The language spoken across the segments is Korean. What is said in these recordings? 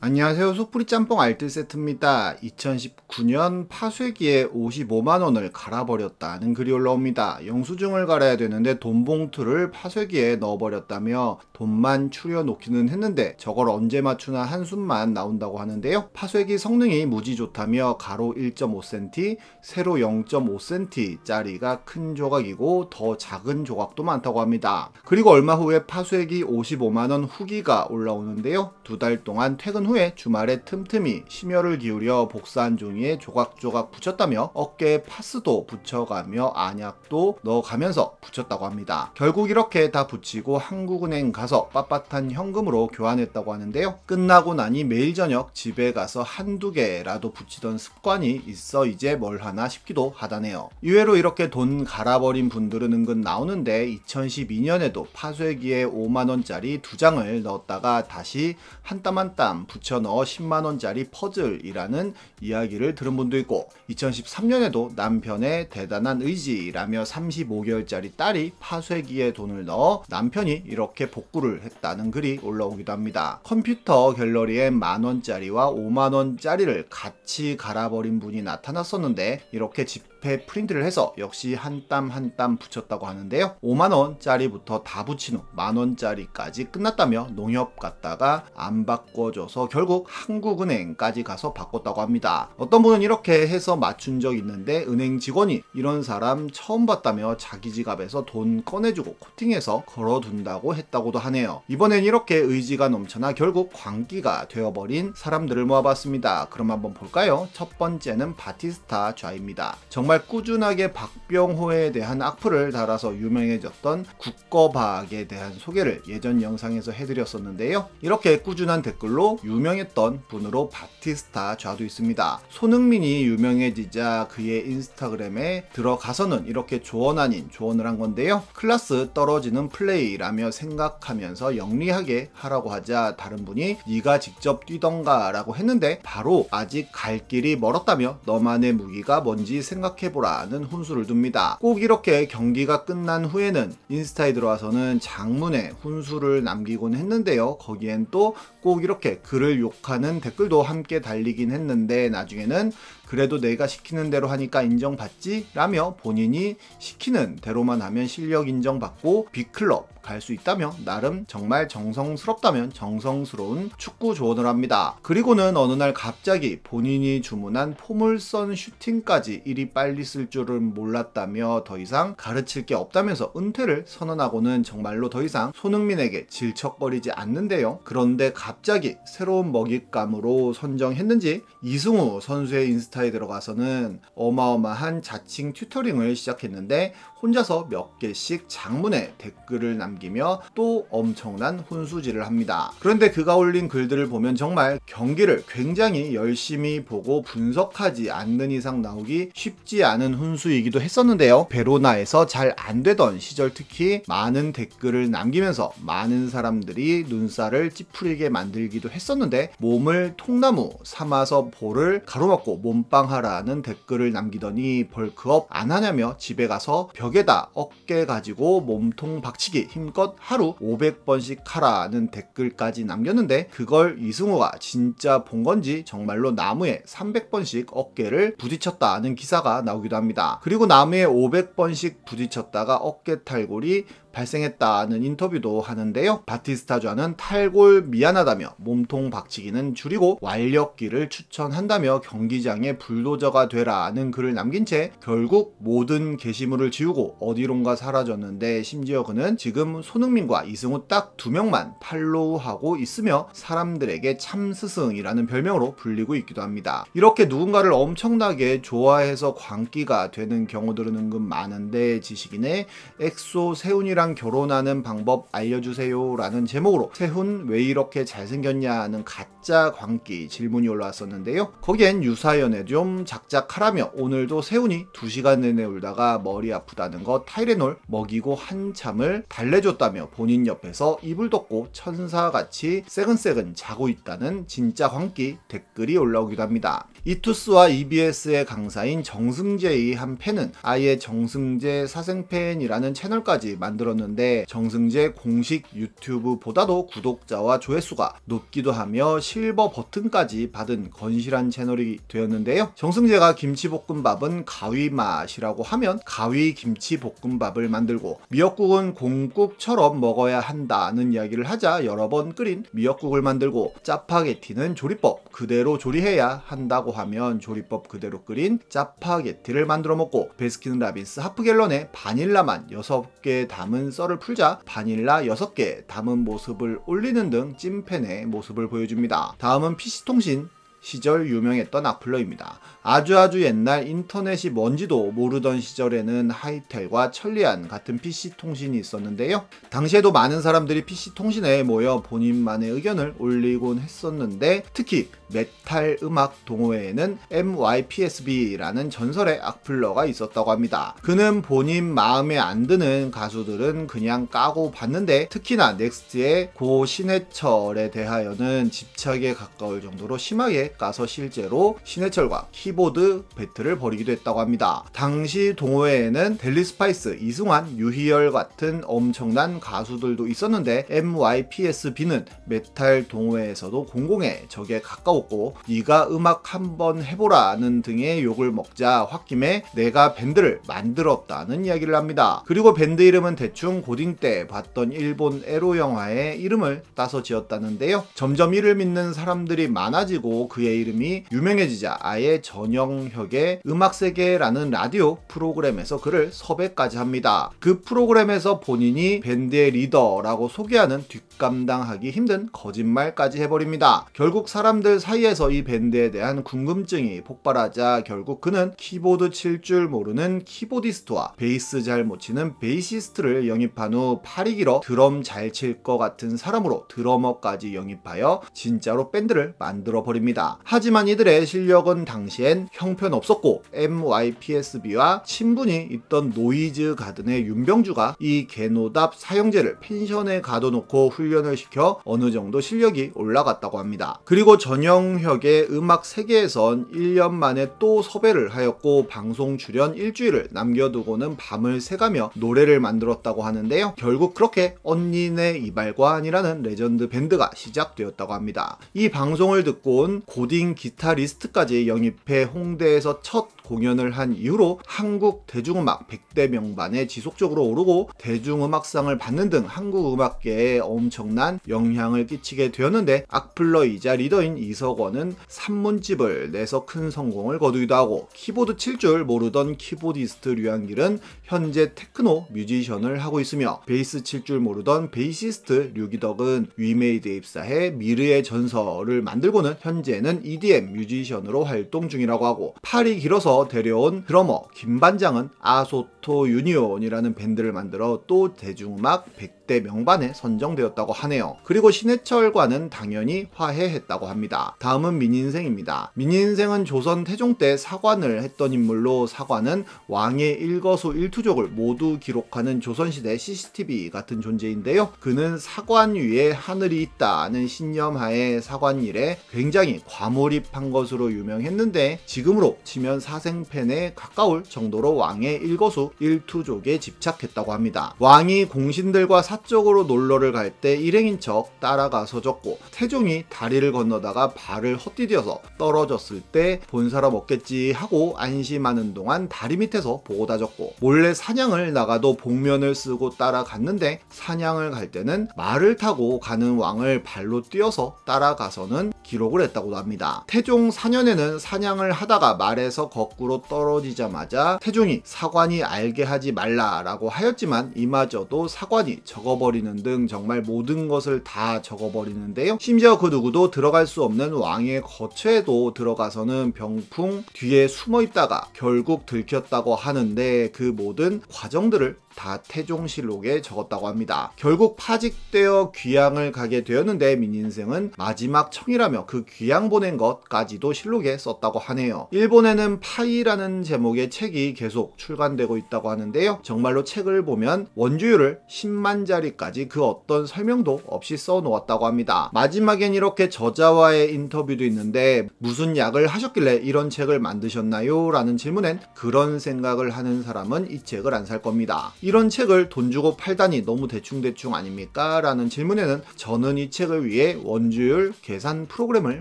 안녕하세요. 소프리 짬뽕 알뜰 세트입니다. 2019년 파쇄기에 55만원을 갈아버렸다는 글이 올라옵니다. 영수증을 갈아야 되는데 돈 봉투를 파쇄기에 넣어버렸다며 돈만 추려 놓기는 했는데 저걸 언제 맞추나 한숨만 나온다고 하는데요. 파쇄기 성능이 무지 좋다며 가로 1.5cm, 세로 0.5cm 짜리가 큰 조각이고 더 작은 조각도 많다고 합니다. 그리고 얼마 후에 파쇄기 55만원 후기가 올라오는데요. 2달 동안 퇴근 후에 주말에 틈틈이 심혈을 기울여 복사한 종이에 조각조각 붙였다며 어깨에 파스도 붙여가며 안약도 넣어가면서 붙였다고 합니다. 결국 이렇게 다 붙이고 한국은행 가서 빳빳한 현금으로 교환했다고 하는데요. 끝나고 나니 매일 저녁 집에 가서 한두 개라도 붙이던 습관이 있어 이제 뭘 하나 싶기도 하다네요. 이외로 이렇게 돈 갈아버린 분들은 은근 나오는데 2012년에도 파쇄기에 5만원짜리 2장을 넣었다가 다시 한 땀 한 땀 붙여 넣어 10만원짜리 퍼즐이라는 이야기를 들은 분도 있고 2013년에도 남편의 대단한 의지라며 35개월짜리 딸이 파쇄기에 돈을 넣어 남편이 이렇게 복구를 했다는 글이 올라오기도 합니다. 컴퓨터 갤러리에 만원짜리와 5만원짜리를 같이 갈아버린 분이 나타났었는데 이렇게 집회 프린트를 해서 역시 한 땀 한 땀 붙였다고 하는데요. 5만원짜리부터 다 붙인 후 만원짜리까지 끝났다며 농협 갔다가 안 바꿔줘서 결국 한국은행까지 가서 바꿨다고 합니다. 어떤 분은 이렇게 해서 맞춘 적 있는데 은행 직원이 이런 사람 처음 봤다며 자기 지갑에서 돈 꺼내주고 코팅해서 걸어둔다고 했다고도 하네요. 이번엔 이렇게 의지가 넘쳐나 결국 광기가 되어버린 사람들을 모아봤습니다. 그럼 한번 볼까요? 첫 번째는 바티스타 좌입니다. 정말 꾸준하게 박병호에 대한 악플을 달아서 유명해졌던 국거박에 대한 소개를 예전 영상에서 해드렸었는데요. 이렇게 꾸준한 댓글로 유명했던 분으로 바티스타 좌도 있습니다. 손흥민이 유명해지자 그의 인스타그램에 들어가서는 이렇게 조언 아닌 조언을 한 건데요. 클래스 떨어지는 플레이라며 생각하면서 영리하게 하라고 하자 다른 분이 네가 직접 뛰던가 라고 했는데 바로 아직 갈 길이 멀었다며 너만의 무기가 뭔지 생각해보라는 훈수를 둡니다. 꼭 이렇게 경기가 끝난 후에는 인스타에 들어와서는 장문의 훈수를 남기곤 했는데요. 거기엔 또 꼭 이렇게 그를 욕하는 댓글도 함께 달리긴 했는데 나중에는 그래도 내가 시키는 대로 하니까 인정받지? 라며 본인이 시키는 대로만 하면 실력 인정받고 빅클럽 갈 수 있다며 나름 정말 정성스럽다면 정성스러운 축구 조언을 합니다. 그리고는 어느 날 갑자기 본인이 주문한 포물선 슈팅까지 이리 빨리 쓸 줄은 몰랐다며 더 이상 가르칠 게 없다면서 은퇴를 선언하고는 정말로 더 이상 손흥민에게 질척거리지 않는데요. 그런데 갑자기 새로운 먹잇감으로 선정했는지 이승우 선수의 인스타에 들어가서는 어마어마한 자칭 튜터링을 시작했는데 혼자서 몇 개씩 장문의 댓글을 남기며 또 엄청난 훈수질을 합니다. 그런데 그가 올린 글들을 보면 정말 경기를 굉장히 열심히 보고 분석하지 않는 이상 나오기 쉽지 않은 훈수이기도 했었는데요. 베로나에서 잘 안되던 시절 특히 많은 댓글을 남기면서 많은 사람들이 눈살을 찌푸리게 만들기도 했었는데 몸을 통나무 삼아서 볼을 가로막고 몸빵하라는 댓글을 남기더니 벌크업 안 하냐며 집에 가서 벽에다 어깨 가지고 몸통 박치기 힘껏 하루 500번씩 하라는 댓글까지 남겼는데 그걸 이승우가 진짜 본 건지 정말로 나무에 300번씩 어깨를 부딪혔다는 기사가 나오기도 합니다. 그리고 나무에 500번씩 부딪혔다가 어깨 탈골이 발생했다는 인터뷰도 하는데요. 바티스타 좌는 탈골 미안하다며 몸통 박치기는 줄이고 완력기를 추천한다며 경기장의 불도저가 되라는 글을 남긴 채 결국 모든 게시물을 지우고 어디론가 사라졌는데 심지어 그는 지금 손흥민과 이승우 딱 2명만 팔로우하고 있으며 사람들에게 참스승이라는 별명으로 불리고 있기도 합니다. 이렇게 누군가를 엄청나게 좋아해서 광기가 되는 경우들은 은근 많은데 지식인의 엑소 세훈이랑 결혼하는 방법 알려주세요 라는 제목으로 세훈 왜 이렇게 잘생겼냐는 가짜 광기 질문이 올라왔었는데요. 거기엔 유사연에 좀 작작하라며 오늘도 세훈이 2시간 내내 울다가 머리 아프다는 거 타이레놀 먹이고 한참을 달래줬다며 본인 옆에서 이불 덮고 천사같이 새근새근 자고 있다는 진짜 광기 댓글이 올라오기도 합니다. 이투스와 EBS의 강사인 정승재의 한 팬은 아예 정승재 사생팬이라는 채널까지 만들어 만들었는데 정승재 공식 유튜브보다도 구독자와 조회수가 높기도 하며 실버 버튼까지 받은 건실한 채널이 되었는데요. 정승재가 김치볶음밥은 가위 맛이라고 하면 가위 김치볶음밥을 만들고, 미역국은 공국처럼 먹어야 한다는 이야기를 하자 여러 번 끓인 미역국을 만들고, 짜파게티는 조리법 그대로 조리해야 한다고 하면 조리법 그대로 끓인 짜파게티를 만들어 먹고, 베스킨라빈스 하프갤런에 바닐라만 6개 담은 썰을 풀자 바닐라 6개 담은 모습을 올리는 등 찐팬의 모습을 보여줍니다. 다음은 PC통신 시절 유명했던 악플러입니다. 아주 옛날 인터넷이 뭔지도 모르던 시절에는 하이텔과 천리안 같은 PC통신이 있었는데요. 당시에도 많은 사람들이 PC통신에 모여 본인만의 의견을 올리곤 했었는데, 특히 메탈 음악 동호회에는 MYPSB라는 전설의 악플러가 있었다고 합니다. 그는 본인 마음에 안 드는 가수들은 그냥 까고 봤는데, 특히나 넥스트의 고 신해철에 대하여는 집착에 가까울 정도로 심하게 까서 실제로 신해철과 키보드 배틀을 벌이기도 했다고 합니다. 당시 동호회에는 델리 스파이스, 이승환, 유희열 같은 엄청난 가수들도 있었는데, MYPSB는 메탈 동호회에서도 공공의 적에 가까웠고, 네가 음악 한번 해보라는 등의 욕을 먹자 홧김에 내가 밴드를 만들었다는 이야기를 합니다. 그리고 밴드 이름은 대충 고딩 때 봤던 일본 에로 영화의 이름을 따서 지었다는데요. 점점 이를 믿는 사람들이 많아지고 그의 이름이 유명해지자 아예 전영혁의 음악세계라는 라디오 프로그램에서 그를 섭외까지 합니다. 그 프로그램에서 본인이 밴드의 리더라고 소개하는 뒷감당하기 힘든 거짓말까지 해버립니다. 결국 사람들 사이에서 이 밴드에 대한 궁금증이 폭발하자 결국 그는 키보드 칠 줄 모르는 키보디스트와 베이스 잘 못 치는 베이시스트를 영입한 후 팔이 길어 드럼 잘 칠 것 같은 사람으로 드러머까지 영입하여 진짜로 밴드를 만들어 버립니다. 하지만 이들의 실력은 당시엔 형편없었고, MYPSB와 친분이 있던 노이즈 가든의 윤병주가 이 개노답 사형제를 펜션에 가둬놓고 훈련을 시켜 어느 정도 실력이 올라갔다고 합니다. 그리고 전영혁의 음악 세계에선 1년 만에 또 섭외를 하였고, 방송 출연 일주일을 남겨두고는 밤을 새가며 노래를 만들었다고 하는데요. 결국 그렇게 언니네 이발관이라는 레전드 밴드가 시작되었다고 합니다. 이 방송을 듣고 온 고딩 기타리스트까지 영입해 홍대에서 첫 공연을 한 이후로 한국 대중음악 100대 명반에 지속적으로 오르고 대중음악상을 받는 등 한국 음악계에 엄청난 영향을 끼치게 되었는데, 악플러이자 리더인 이석원은 산문집을 내서 큰 성공을 거두기도 하고, 키보드 칠 줄 모르던 키보디스트 류한길은 현재 테크노 뮤지션을 하고 있으며, 베이스 칠 줄 모르던 베이시스트 류기덕은 위메이드에 입사해 미르의 전설을 만들고는 현재는 EDM 뮤지션으로 활동 중이라고 하고, 팔이 길어서 데려온 드러머 김반장은 아소토 유니온이라는 밴드를 만들어 또 대중음악 100대 명반에 선정되었다고 하네요. 그리고 신해철과는 당연히 화해했다고 합니다. 다음은 민인생입니다. 민인생은 조선 태종 때 사관을 했던 인물로, 사관은 왕의 일거수 일투족을 모두 기록하는 조선시대 CCTV 같은 존재인데요. 그는 사관 위에 하늘이 있다는 신념하에 사관 일에 굉장히 과몰입한 것으로 유명했는데, 지금으로 치면 사생팬에 가까울 정도로 왕의 일거수 일투족에 집착했다고 합니다. 왕이 공신들과 사적으로 놀러를 갈 때 일행인 척 따라가서 줬고, 태종이 다리를 건너다가 발을 헛디뎌서 떨어졌을 때 본 사람 없겠지 하고 안심하는 동안 다리 밑에서 보고다 줬고, 몰래 사냥을 나가도 복면을 쓰고 따라갔는데, 사냥을 갈 때는 말을 타고 가는 왕을 발로 뛰어서 따라가서는 기록을 했다고 합니다. 태종 4년에는 사냥을 하다가 말에서 거꾸로 떨어지자마자 태종이 사관이 알게 하지 말라라고 하였지만, 이마저도 사관이 적어버리는 등 정말 모든 것을 다 적어버리는데요. 심지어 그 누구도 들어갈 수 없는 왕의 거처에도 들어가서는 병풍 뒤에 숨어 있다가 결국 들켰다고 하는데, 그 모든 과정들을 다 태종실록에 적었다고 합니다. 결국 파직되어 귀양을 가게 되었는데, 민인생은 마지막 청이라며 그 귀양 보낸 것까지도 실록에 썼다고 하네요. 일본에는 파이라는 제목의 책이 계속 출간되고 있다고 하는데요. 정말로 책을 보면 원주율을 10만자리까지 그 어떤 설명도 없이 써놓았다고 합니다. 마지막엔 이렇게 저자와의 인터뷰도 있는데, 무슨 약을 하셨길래 이런 책을 만드셨나요? 라는 질문엔 그런 생각을 하는 사람은 이 책을 안 살 겁니다. 이런 책을 돈 주고 팔다니 너무 대충대충 아닙니까? 라는 질문에는 저는 이 책을 위해 원주율 계산 프로그램을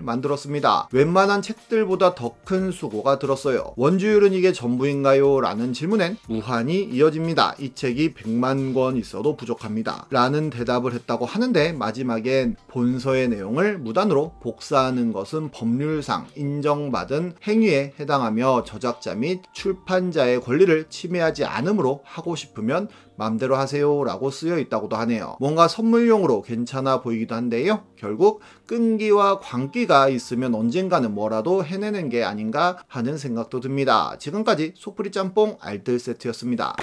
만들었습니다. 웬만한 책들보다 더 큰 수고가 들었어요. 원주율은 이게 전부인가요? 라는 질문엔 무한히 이어집니다. 이 책이 100만 권 있어도 부족합니다. 라는 대답을 했다고 하는데 마지막엔 본서의 내용을 무단으로 복사하는 것은 법률상 인정받은 행위에 해당하며 저작자 및 출판자의 권리를 침해하지 않으므로 하고 싶으면 맘대로 하세요 라고 쓰여 있다고도 하네요. 뭔가 선물용으로 괜찮아 보이기도 한데요. 결국 끈기와 광기가 있으면 언젠가는 뭐라도 해내는 게 아닌가 하는 생각도 듭니다. 지금까지 속풀이 짬뽕 알뜰 세트였습니다.